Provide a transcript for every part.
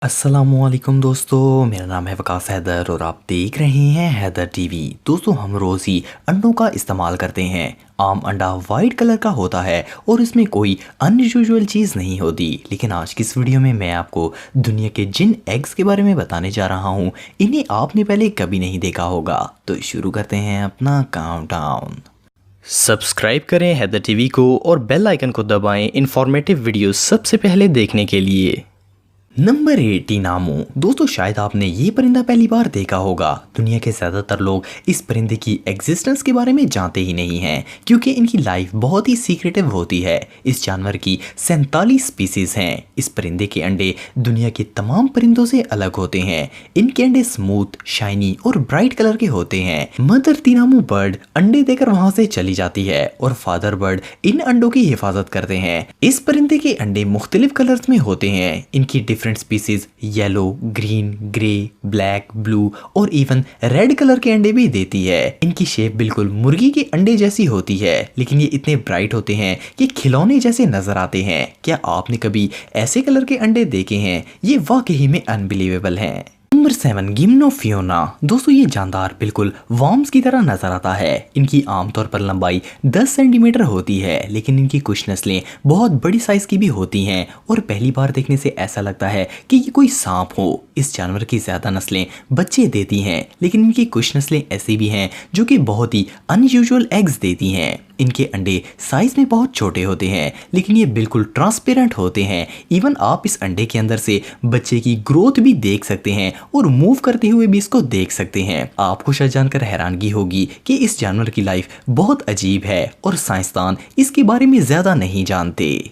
अस्सलामुअलैकुम दोस्तों, मेरा नाम है वकास हैदर और आप देख रहे हैं हैदर टीवी। दोस्तों, हम रोज़ ही अंडों का इस्तेमाल करते हैं। आम अंडा वाइट कलर का होता है और इसमें कोई अनयूजुअल चीज़ नहीं होती। लेकिन आज की इस वीडियो में मैं आपको दुनिया के जिन एग्स के बारे में बताने जा रहा हूँ, इन्हें आपने पहले कभी नहीं देखा होगा। तो शुरू करते हैं अपना काउंटडाउन। सब्सक्राइब करें हैदर टीवी को और बेल आइकन को दबाएं इंफॉर्मेटिव वीडियो सबसे पहले देखने के लिए। नंबर 8 टीनामू। दोस्तों, शायद आपने ये परिंदा पहली बार देखा होगा। दुनिया के ज़्यादातर लोग इस परिंदे की एग्जिस्टेंस के बारे में जानते ही नहीं हैं, क्योंकि इनकी लाइफ बहुत ही सीक्रेटिव होती है। इस जानवर की 47 स्पीसीज हैं। इस परिंदे के अंडे दुनिया के तमाम परिंदों से अलग होते हैं। इनके अंडे स्मूथ, शाइनी और ब्राइट कलर के होते हैं। मदर टीनामू बर्ड अंडे देकर वहां से चली जाती है और फादर बर्ड इन अंडों की हिफाजत करते हैं। इस परिंदे के अंडे मुख्तलिफ कलर्स में होते हैं। इनकी different species yellow, green, grey, black, blue और इवन रेड कलर के अंडे भी देती है। इनकी शेप बिल्कुल मुर्गी के अंडे जैसी होती है, लेकिन ये इतने ब्राइट होते हैं कि खिलौने जैसे नजर आते हैं। क्या आपने कभी ऐसे कलर के अंडे देखे हैं? ये वाकई में अनबिलीवेबल हैं। नंबर 7 गिम्नोफियोना। दोस्तों, ये जानदार बिल्कुल वर्म्स की तरह नजर आता है। इनकी आमतौर पर लंबाई 10 सेंटीमीटर होती है, लेकिन इनकी कुछ नस्लें बहुत बड़ी साइज की भी होती हैं और पहली बार देखने से ऐसा लगता है कि ये कोई सांप हो। इस जानवर की ज्यादा नस्लें बच्चे देती हैं, लेकिन इनकी कुछ नस्लें ऐसी भी हैं जो कि बहुत ही अनयूजुअल एग्स देती हैं। इनके अंडे साइज में बहुत छोटे होते हैं, लेकिन ये बिल्कुल ट्रांसपेरेंट होते हैं। इवन आप इस अंडे के अंदर से बच्चे की ग्रोथ भी देख सकते हैं और मूव करते हुए भी इसको देख सकते हैं। आपको शायद जानकर हैरानगी होगी कि इस जानवर की लाइफ बहुत अजीब है और साइंसदान इसके बारे में ज्यादा नहीं जानते।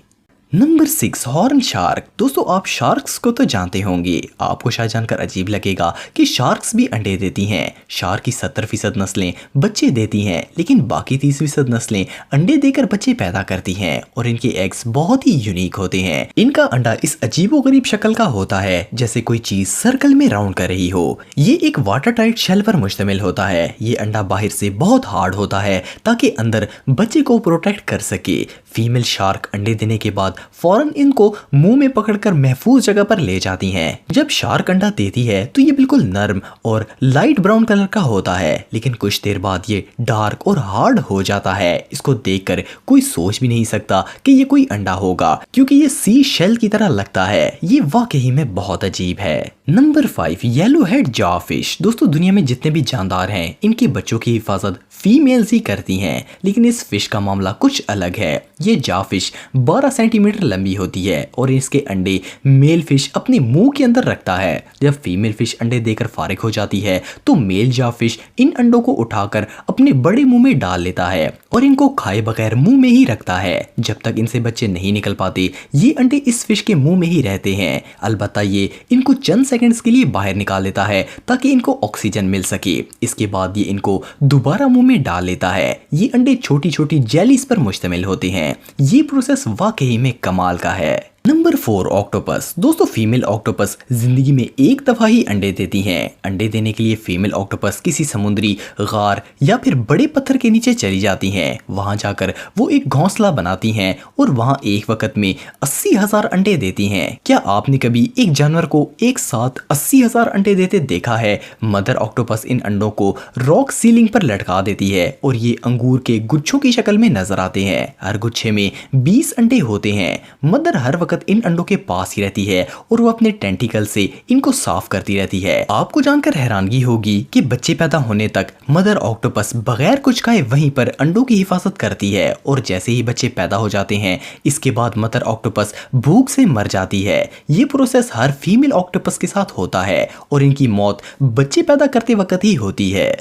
Number 6 horn shark. दोस्तों, आप शार्क्स को तो जानते होंगे। आपको शायद जानकर अजीब लगेगा कि शार्क्स भी अंडे देती हैं। शार्क की 70% नस्लें बच्चे देती हैं, लेकिन बाकी 30% नस्लें अंडे देकर बच्चे पैदा करती हैं और इनके एग्स बहुत ही यूनिक होते हैं। इनका अंडा इस अजीबोगरीब शक्ल का होता है, जैसे कोई चीज सर्कल में राउंड कर रही हो। ये एक वाटर टाइट शेल पर मुश्तमिल होता है। ये अंडा बाहर से बहुत हार्ड होता है ताकि अंदर बच्चे को प्रोटेक्ट कर सके। फीमेल शार्क अंडे देने के बाद फौरन इनको मुंह में पकड़कर महफूज जगह पर ले जाती हैं। जब शार्क अंडा देती है तो ये बिल्कुल नर्म और लाइट ब्राउन कलर का होता है, लेकिन कुछ देर बाद ये डार्क और हार्ड हो जाता है। इसको देखकर कोई सोच भी नहीं सकता कि ये कोई अंडा होगा, क्योंकि ये सी शेल की तरह लगता है। ये वाकई में बहुत अजीब है। Number 5 yellow head jawfish. दोस्तों, दुनिया में जितने भी जानदार हैं, इनके बच्चों की हिफाजत फीमेल्स ही करती हैं, लेकिन इस फिश का मामला कुछ अलग है। ये जारफिश 12 सेंटीमीटर लंबी होती है और इसके अंडे मेल फिश अपने मुंह के अंदर रखता है। जब फीमेल फिश अंडे देकर फारिग हो जाती है तो मेल जारफिश इन अंडों को उठाकर अपने बड़े मुंह में डाल लेता है और इनको खाए बगैर मुंह में ही रखता है। जब तक इनसे बच्चे नहीं निकल पाते, ये अंडे इस फिश के मुंह में ही रहते हैं। अलबत्ता ये इनको चंद सेकंड्स के लिए बाहर निकाल लेता है ताकि इनको ऑक्सीजन मिल सके। इसके बाद ये इनको दोबारा मुंह में डाल लेता है। ये अंडे छोटी छोटी जेलीज पर मुश्तमिल होते हैं। ये प्रोसेस वाकई में कमाल का है। Number 4 octopus. दोस्तों, फीमेल ऑक्टोपस जिंदगी में एक दफा ही अंडे देती हैं। अंडे देने के लिए फीमेल ऑक्टोपस किसी समुद्री गार या फिर बड़े पत्थर के नीचे चली जाती हैं। वहां जाकर वो एक घोंसला बनाती हैं और वहां एक वक्त में 80,000 अंडे देती हैं। क्या आपने कभी एक जानवर को एक साथ 80,000 अंडे देते देखा है? मदर ऑक्टोपस इन अंडों को रॉक सीलिंग पर लटका देती है और ये अंगूर के गुच्छों की शक्ल में नजर आते हैं। हर गुच्छे में 20 अंडे होते हैं। मदर हर वक्त इन अंडों के पास ही रहती है और वो अपने टेंटिकल से इनको साफ करती रहती है। आपको जानकर हैरानगी होगी कि बच्चे पैदा होने तक मदर ऑक्टोपस बगैर कुछ खाए वहीं पर अंडों की हिफाजत करती है और जैसे ही बच्चे पैदा हो जाते हैं, इसके बाद मदर ऑक्टोपस भूख से मर जाती है। ये प्रोसेस हर फीमेल ऑक्टोपस के साथ होता है और इनकी मौत बच्चे पैदा करते वक्त ही होती है।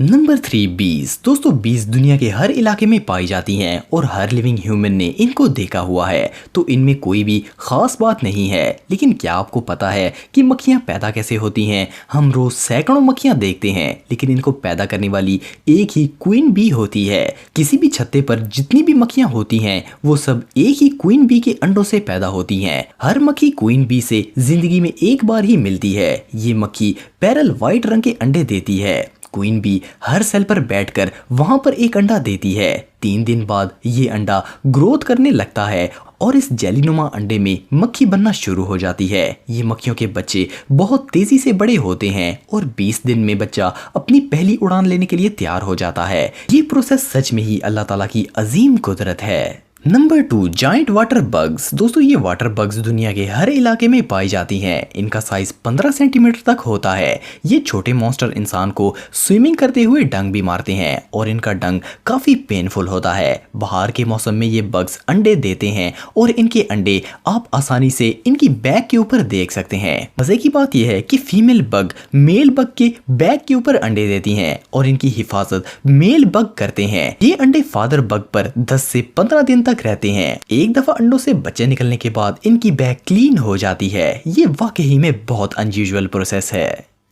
नंबर 3 बीज। दोस्तों, बीज दुनिया के हर इलाके में पाई जाती हैं और हर लिविंग ह्यूमन ने इनको देखा हुआ है, तो इनमें कोई भी खास बात नहीं है। लेकिन क्या आपको पता है कि मक्खियां पैदा कैसे होती हैं? हम रोज सैकड़ों मक्खियां देखते हैं, लेकिन इनको पैदा करने वाली एक ही क्वीन बी होती है। किसी भी छत्ते पर जितनी भी मक्खियां होती हैं, वो सब एक ही क्वीन बी के अंडों से पैदा होती हैं। हर मक्खी क्वीन बी से जिंदगी में एक बार ही मिलती है। ये मक्खी पैरल व्हाइट रंग के अंडे देती है। क्वीन भी हर सेल पर बैठकर वहां पर एक अंडा देती है। 3 दिन बाद ये अंडा ग्रोथ करने लगता है और इस जेलीनुमा अंडे में मक्खी बनना शुरू हो जाती है। ये मक्खियों के बच्चे बहुत तेजी से बड़े होते हैं और 20 दिन में बच्चा अपनी पहली उड़ान लेने के लिए तैयार हो जाता है। ये प्रोसेस सच में ही अल्लाह ताला की अजीम कुदरत है। Number 2, giant water bugs. दोस्तों ये वाटर बग्स दुनिया के हर इलाके में पाई जाती हैं। इनका साइज 15 सेंटीमीटर तक होता है। ये छोटे मॉन्स्टर इंसान को स्विमिंग करते हुए डंक भी मारते हैं और इनका डंक काफी पेनफुल होता है। बाहर के मौसम में ये बग्स अंडे देते हैं और इनके अंडे आप आसानी से इनकी बैक के ऊपर देख सकते हैं। मजे की बात यह है कि फीमेल बग मेल बग के बैक के ऊपर अंडे देती हैं और इनकी हिफाजत मेल बग करते हैं। ये अंडे फादर बग पर 10 से 15 दिन तक रहते हैं। एक दफा अंडों से बच्चे निकलने के बाद इनकी बैक क्लीन हो जाती है। ये वाकई में बहुत अनयूजुअल प्रोसेस है।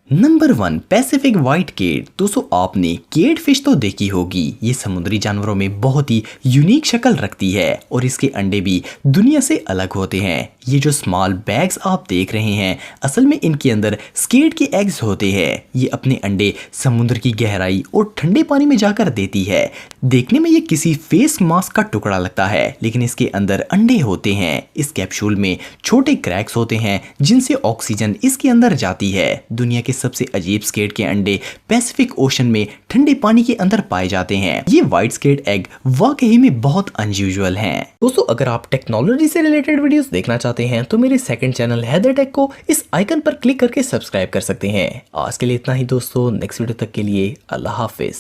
Number 1, Pacific white Kate. दोस्तों आपने केट फिश तो देखी होगी। ये समुद्री जानवरों में बहुत ही यूनिक शक्ल रखती है और इसके अंडे भी दुनिया से अलग होते हैं। ये जो स्मॉल बैग्स आप देख रहे हैं असल में इनके अंदर स्केट के एग्स होते हैं। ये अपने अंडे समुद्र की गहराई और ठंडे पानी में जाकर देती है। देखने में ये किसी फेस मास्क का टुकड़ा लगता है लेकिन इसके अंदर अंडे होते हैं। इस कैप्सूल में छोटे क्रैक्स होते हैं जिनसे ऑक्सीजन इसके अंदर जाती है। दुनिया के सबसे अजीब स्केट के अंडे पैसिफिक ओशन में ठंडे पानी के अंदर पाए जाते हैं। ये व्हाइट स्केट एग वाकई में बहुत अनयूजुअल हैं। दोस्तों अगर आप टेक्नोलॉजी से रिलेटेड वीडियोस देखना चाहते हैं तो मेरे सेकंड चैनल हैदर टेक को इस आइकन पर क्लिक करके सब्सक्राइब कर सकते हैं। आज के लिए इतना ही दोस्तों, नेक्स्ट वीडियो तक के लिए अल्लाह हाफिज।